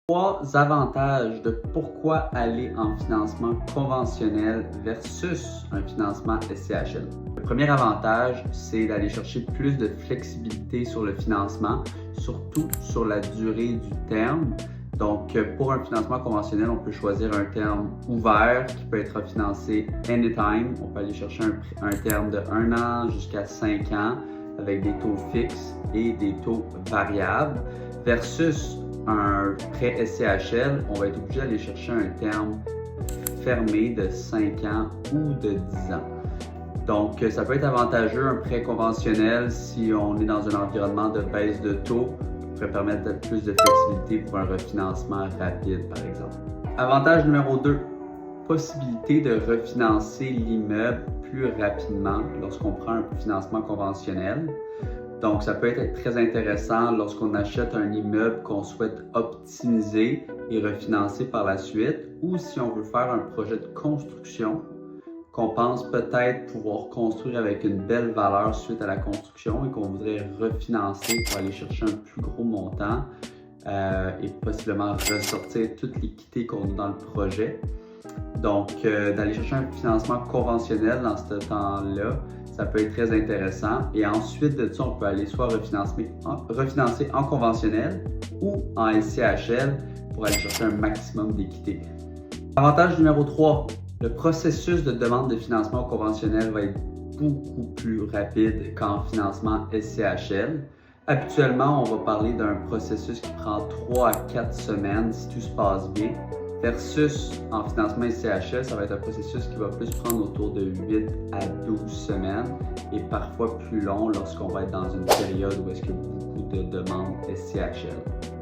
Trois avantages de pourquoi aller en financement conventionnel versus un financement SCHL. Le premier avantage, c'est d'aller chercher plus de flexibilité sur le financement, surtout sur la durée du terme. Donc, pour un financement conventionnel, on peut choisir un terme ouvert qui peut être refinancé anytime. On peut aller chercher un terme de 1 an jusqu'à 5 ans avec des taux fixes et des taux variables versus un prêt SCHL, on va être obligé d'aller chercher un terme fermé de 5 ans ou de 10 ans. Donc, ça peut être avantageux, un prêt conventionnel, si on est dans un environnement de baisse de taux, pourrait permettre d'être plus de flexibilité pour un refinancement rapide, par exemple. Avantage numéro 2, possibilité de refinancer l'immeuble plus rapidement lorsqu'on prend un financement conventionnel. Donc, ça peut être très intéressant lorsqu'on achète un immeuble qu'on souhaite optimiser et refinancer par la suite, ou si on veut faire un projet de construction qu'on pense peut-être pouvoir construire avec une belle valeur suite à la construction et qu'on voudrait refinancer pour aller chercher un plus gros montant et possiblement ressortir toute l'équité qu'on a dans le projet. Donc, d'aller chercher un financement conventionnel dans ce temps-là, ça peut être très intéressant. Et ensuite de ça, on peut aller soit refinancer en conventionnel ou en SCHL pour aller chercher un maximum d'équité. Avantage numéro 3, le processus de demande de financement conventionnel va être beaucoup plus rapide qu'en financement SCHL. Habituellement, on va parler d'un processus qui prend 3 à 4 semaines si tout se passe bien. Versus en financement SCHL, ça va être un processus qui va plus prendre autour de 8 à 12 semaines et parfois plus long lorsqu'on va être dans une période où est-ce qu'il y a beaucoup de demandes SCHL.